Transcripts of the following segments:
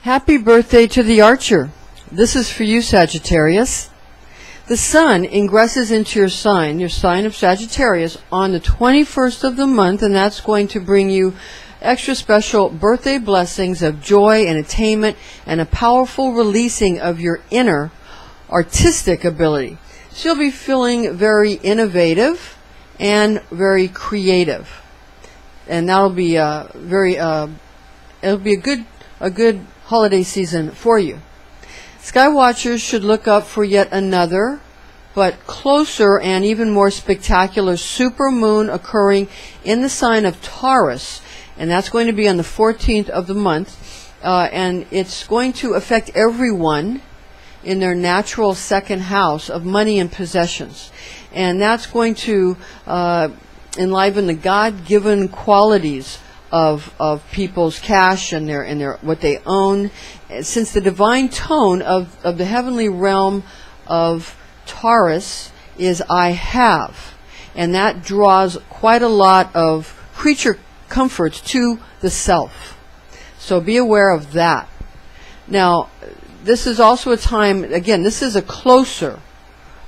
Happy birthday to the Archer. This is for you, Sagittarius. The Sun ingresses into your sign of Sagittarius, on the 21st of the month, and that's going to bring you extra special birthday blessings of joy and attainment and a powerful releasing of your inner artistic ability. So you'll be feeling very innovative and very creative. And that'll be it'll be a good holiday season for you. Sky watchers should look up for yet another, but closer and even more spectacular supermoon occurring in the sign of Taurus, and that's going to be on the 14th of the month, and it's going to affect everyone in their natural second house of money and possessions, and that's going to enliven the God-given qualities of people's cash and their what they own, since the divine tone of the heavenly realm of Taurus is I have, and that draws quite a lot of creature comforts to the self. So be aware of that. Now, this is also a time, again, this is a closer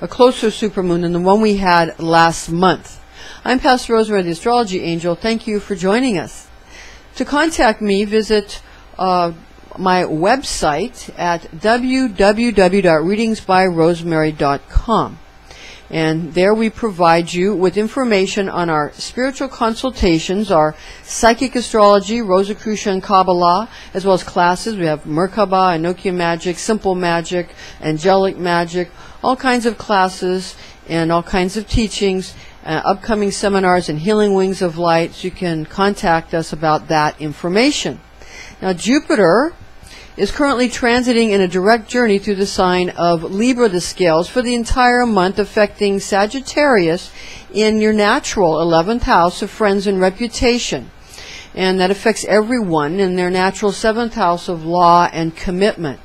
supermoon than the one we had last month. I'm Pastor Rosemary, the Astrology Angel. Thank you for joining us. To contact me, visit my website at www.readingsbyrosemary.com. And there we provide you with information on our spiritual consultations, our psychic astrology, Rosicrucian Kabbalah, as well as classes. We have Merkaba, Enochian magic, simple magic, angelic magic, all kinds of classes and all kinds of teachings. Upcoming seminars and healing wings of light, so you can contact us about that information. Now, Jupiter is currently transiting in a direct journey through the sign of Libra, the scales, for the entire month, affecting Sagittarius in your natural 11th house of friends and reputation. And that affects everyone in their natural 7th house of law and commitment.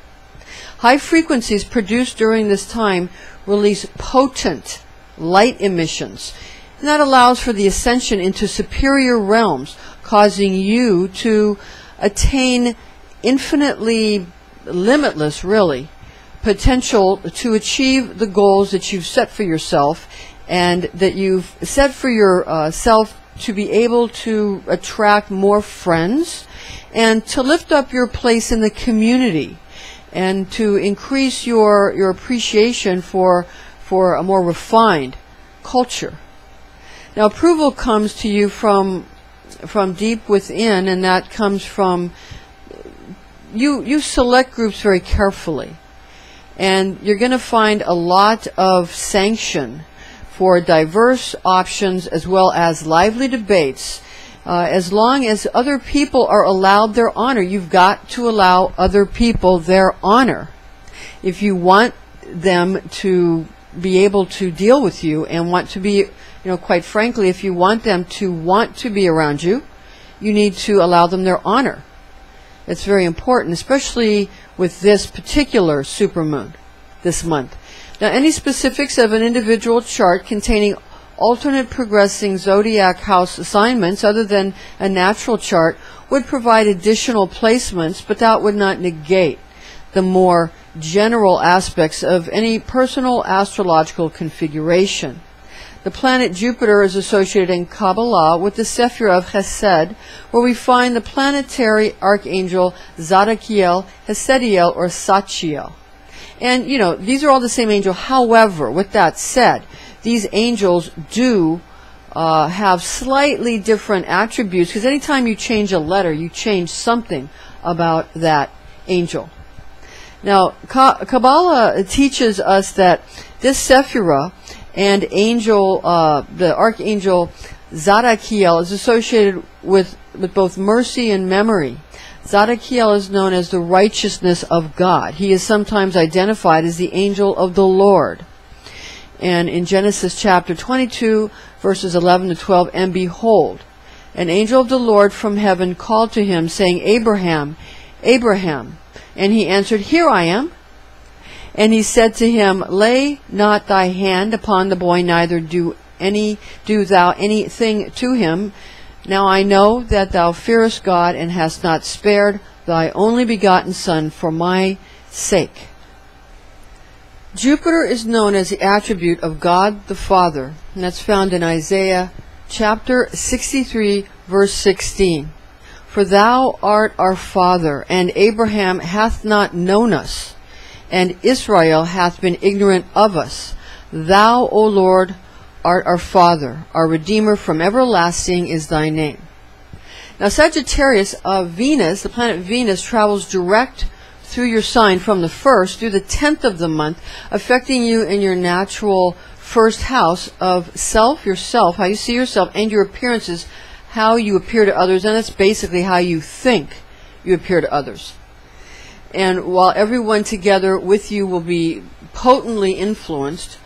High frequencies produced during this time release potent light emissions, and that allows for the ascension into superior realms, causing you to attain infinitely limitless, really, potential to achieve the goals that you've set for yourself, and that you've set for yourself to be able to attract more friends and to lift up your place in the community and to increase your appreciation for a more refined culture. Now, approval comes to you from deep within, and that comes from you select groups very carefully, and you're going to find a lot of sanction for diverse options as well as lively debates, as long as other people are allowed their honor. You've got to allow other people their honor if you want them to be able to deal with you and want to be, quite frankly, if you want them to want to be around you, you need to allow them their honor. It's very important, especially with this particular supermoon this month. Now, any specifics of an individual chart containing alternate progressing zodiac house assignments other than a natural chart would provide additional placements, but that would not negate the more general aspects of any personal astrological configuration. The planet Jupiter is associated in Kabbalah with the Sephirah of Chesed, where we find the planetary archangel Zadkiel, Hesediel, or Sachiel. And, these are all the same angel. However, with that said, these angels do have slightly different attributes, because anytime you change a letter, you change something about that angel. Now, Kabbalah teaches us that this Sephirah and angel, the archangel Zadkiel, is associated with both mercy and memory. Zadkiel is known as the righteousness of God. He is sometimes identified as the angel of the Lord. And in Genesis chapter 22, verses 11 to 12, and behold, an angel of the Lord from heaven called to him, saying, Abraham, Abraham. And he answered, Here I am. And he said to him, Lay not thy hand upon the boy, neither do thou anything to him. Now I know that thou fearest God, and hast not spared thy only begotten son for my sake. Jupiter is known as the attribute of God the Father, and that's found in Isaiah chapter 63, verse 16. For thou art our father, and Abraham hath not known us, and Israel hath been ignorant of us. Thou, O Lord, art our Father, our Redeemer from everlasting is thy name. Now Sagittarius, Venus, the planet Venus, travels direct through your sign from the 1st through the 10th of the month, affecting you in your natural first house of self, yourself, how you see yourself, and your appearances, how you appear to others, and that's basically how you think you appear to others. And while everyone together with you will be potently influenced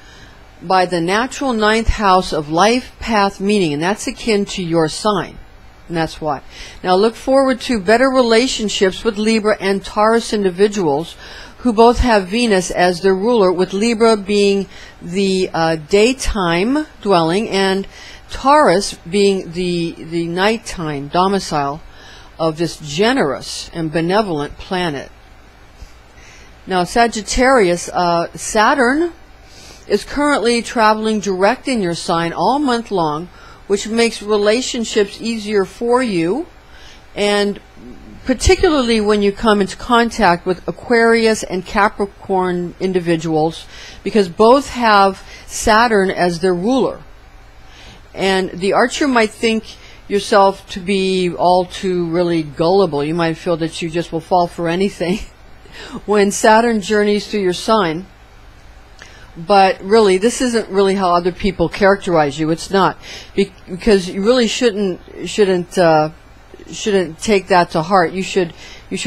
by the natural 9th house of life, path, meaning, and that's akin to your sign. And that's why. Now look forward to better relationships with Libra and Taurus individuals who both have Venus as their ruler, with Libra being the daytime dwelling and Taurus being the nighttime domicile of this generous and benevolent planet. Now Sagittarius, Saturn is currently traveling direct in your sign all month long, which makes relationships easier for you, and particularly when you come into contact with Aquarius and Capricorn individuals, because both have Saturn as their ruler. And the archer might think yourself to be all too really gullible. You might feel that you just will fall for anything when Saturn journeys through your sign. But really, this isn't really how other people characterize you. It's not, because you really shouldn't take that to heart. You should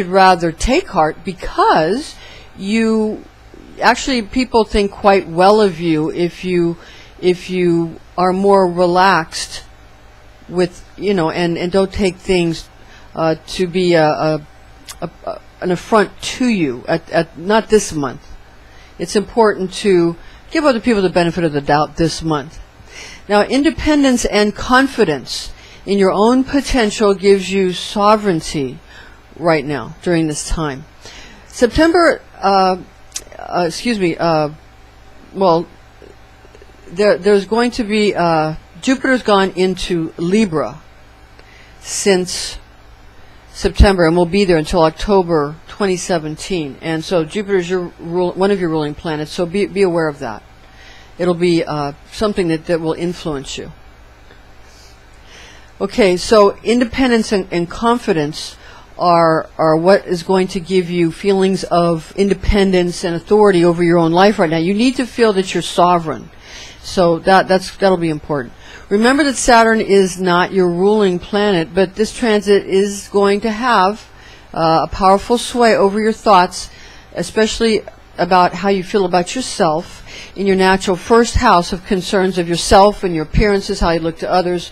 rather take heart, because you actually, people think quite well of you if you are more relaxed with, and don't take things to be an affront to you at not this month. It's important to give other people the benefit of the doubt this month. Now, independence and confidence in your own potential gives you sovereignty right now during this time. September, there's going to be, Jupiter's gone into Libra since September and will be there until October 2017, and so Jupiter is one of your ruling planets, so be aware of that. It'll be something that will influence you. Okay, so independence and confidence are what is going to give you feelings of independence and authority over your own life right now. You need to feel that you're sovereign, so that'll be important. Remember that Saturn is not your ruling planet, but this transit is going to have a powerful sway over your thoughts, especially about how you feel about yourself in your natural first house of concerns of yourself and your appearances, how you look to others,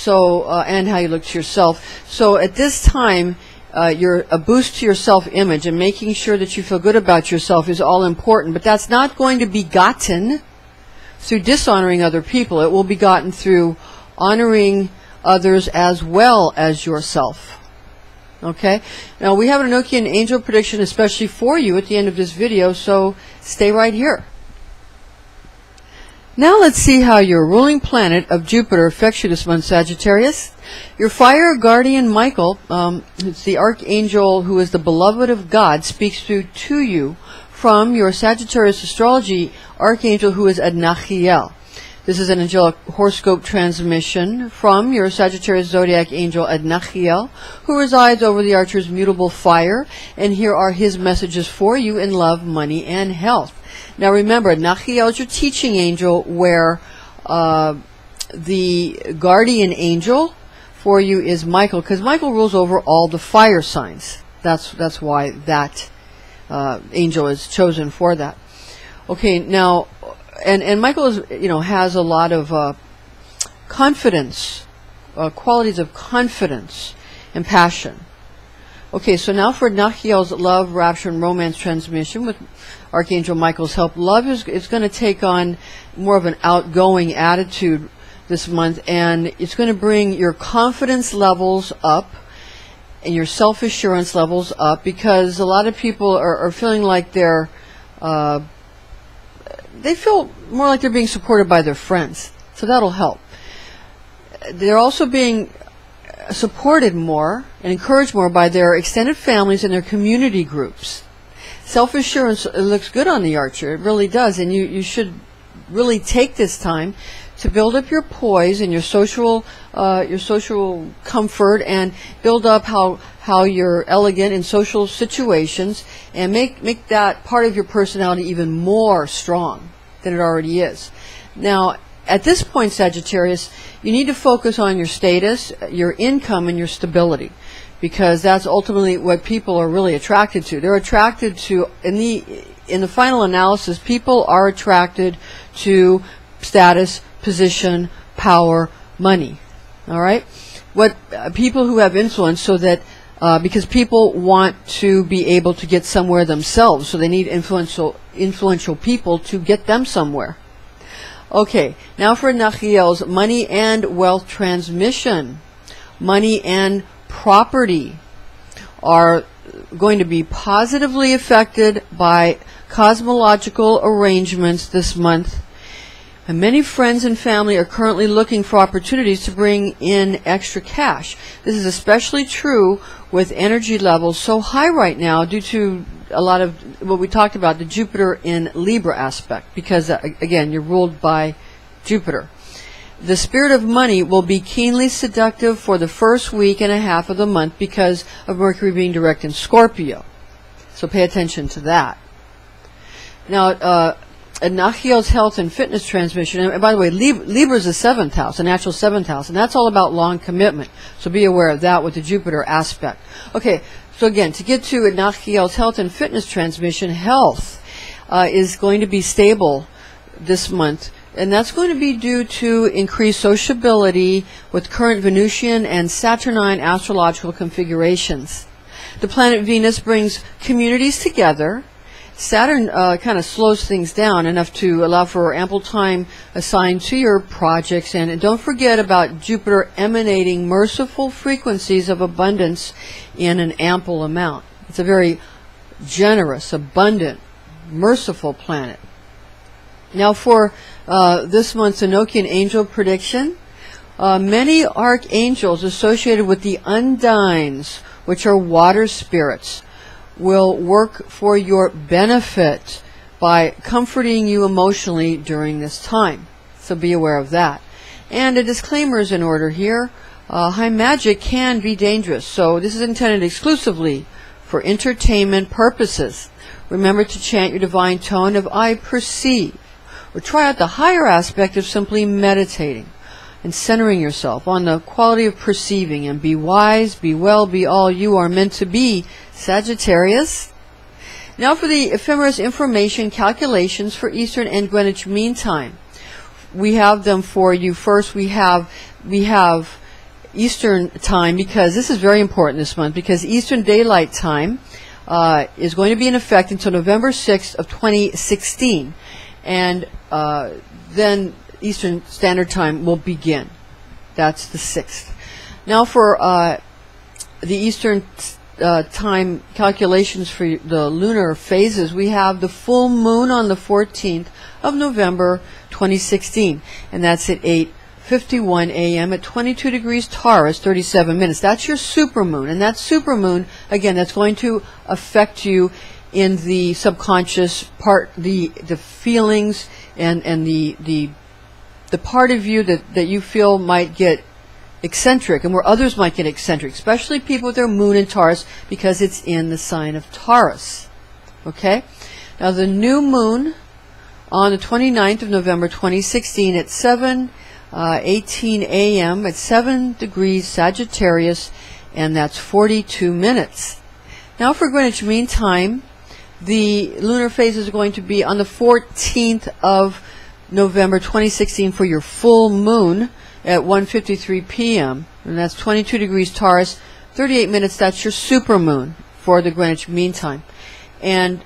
and how you look to yourself. So at this time, a boost to your self-image and making sure that you feel good about yourself is all important, but that's not going to be gotten through dishonoring other people. It will be gotten through honoring others as well as yourself. Okay? Now, we have an Enochian angel prediction especially for you at the end of this video, so stay right here. Now let's see how your ruling planet of Jupiter affects you this month, Sagittarius. Your fire guardian Michael, it's the archangel who is the beloved of God, speaks through to you from your Sagittarius astrology archangel, who is H.O.A.F. This is an angelic horoscope transmission from your Sagittarius zodiac angel H.O.A.F, who resides over the archer's mutable fire, and here are his messages for you in love, money, and health. Now remember, H.O.A.F is your teaching angel, where the guardian angel for you is Michael, because Michael rules over all the fire signs. That's why that angel is chosen for that. Okay, now and Michael is, has a lot of confidence, qualities of confidence and passion. Okay, so now for Nachiel's love, rapture, and romance transmission with Archangel Michael's help. Love is going to take on more of an outgoing attitude this month, and it's going to bring your confidence levels up and your self-assurance levels up, because a lot of people are feeling like they feel more like they're being supported by their friends, so that'll help. They're also being supported more and encouraged more by their extended families and their community groups. Self-assurance looks good on the Archer, it really does, and you should really take this time to build up your poise and your social comfort, and build up how you're elegant in social situations, and make that part of your personality even more strong than it already is. Now, at this point, Sagittarius, you need to focus on your status, your income, and your stability, because that's ultimately what people are really attracted to. They're attracted to, in the final analysis, people are attracted to status, position, power, money. All right? What people who have influence, so that because people want to be able to get somewhere themselves, so they need influential people to get them somewhere. Okay, now for Nachiel's money and wealth transmission. Money and property are going to be positively affected by cosmological arrangements this month. And many friends and family are currently looking for opportunities to bring in extra cash. This is especially true with energy levels so high right now due to a lot of what we talked about, the Jupiter in Libra aspect, because again, you're ruled by Jupiter. The spirit of money will be keenly seductive for the first week and a half of the month because of Mercury being direct in Scorpio. So pay attention to that. Now, Nachiel's health and fitness transmission, and by the way, Libra is the 7th house, a natural 7th house, and that's all about long commitment. So be aware of that with the Jupiter aspect. Okay, so again, to get to Nachiel's health and fitness transmission, health is going to be stable this month, and that's going to be due to increased sociability with current Venusian and Saturnine astrological configurations. The planet Venus brings communities together. Saturn kind of slows things down enough to allow for ample time assigned to your projects. And don't forget about Jupiter emanating merciful frequencies of abundance in an ample amount. It's a very generous, abundant, merciful planet. Now for this month's Enochian angel prediction, many archangels associated with the undines, which are water spirits, will work for your benefit by comforting you emotionally during this time. So be aware of that. And a disclaimer is in order here. High magic can be dangerous, so this is intended exclusively for entertainment purposes. Remember to chant your divine tone of I perceive, or try out the higher aspect of simply meditating and centering yourself on the quality of perceiving, and be wise, be well, be all you are meant to be, Sagittarius. Now for the ephemeris information calculations for Eastern and Greenwich Mean Time. We have them for you. First, we have Eastern time, because this is very important this month, because Eastern Daylight Time is going to be in effect until November 6th of 2016, and then Eastern Standard Time will begin. That's the 6th. Now for the Eastern time calculations for the lunar phases, we have the full moon on the 14th of November 2016, and that's at 8:51 a.m. at 22 degrees Taurus, 37 minutes. That's your supermoon, and that supermoon, again, that's going to affect you in the subconscious part, the feelings and the part of you that you feel might get eccentric, and where others might get eccentric, especially people with their moon in Taurus, because it's in the sign of Taurus. Okay? Now the new moon on the 29th of November 2016 at 7:18 a.m. at 7 degrees Sagittarius, and that's 42 minutes. Now for Greenwich Mean Time, the lunar phases are going to be on the 14th of November 2016 for your full moon at 1:53 p.m. and that's 22 degrees Taurus, 38 minutes. That's your supermoon for the Greenwich Mean Time. And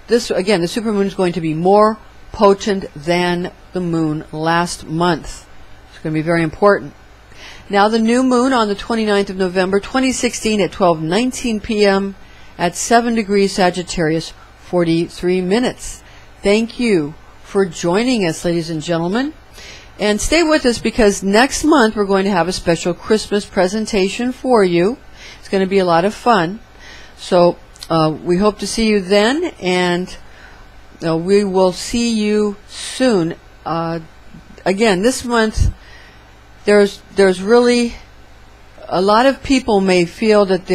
this, again, the supermoon is going to be more potent than the moon last month. It's going to be very important. Now the new moon on the 29th of November 2016 at 12:19 p.m. at 7 degrees Sagittarius, 43 minutes. Thank you for joining us, ladies and gentlemen. And stay with us because next month we're going to have a special Christmas presentation for you. It's going to be a lot of fun. So we hope to see you then, and we will see you soon. Again, this month there's really a lot of people may feel that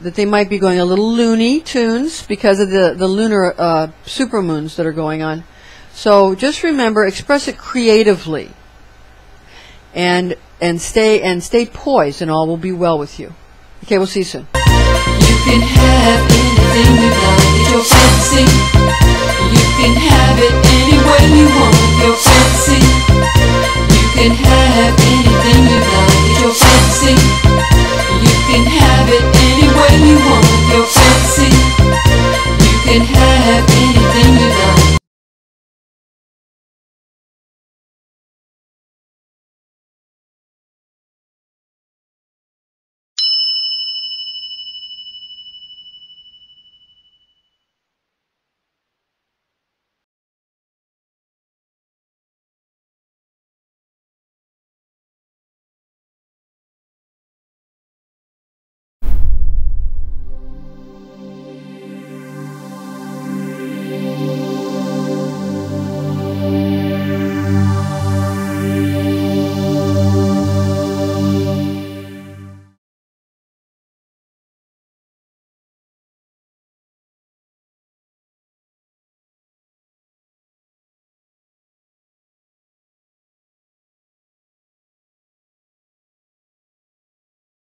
they might be going a little Looney Tunes because of the lunar supermoons that are going on. So just remember, express it creatively, and stay poised, and all will be well with you. Okay, we'll see you soon. You can have anything you like, it's your fancy. You can have it any way you want, your fancy. You can have anything.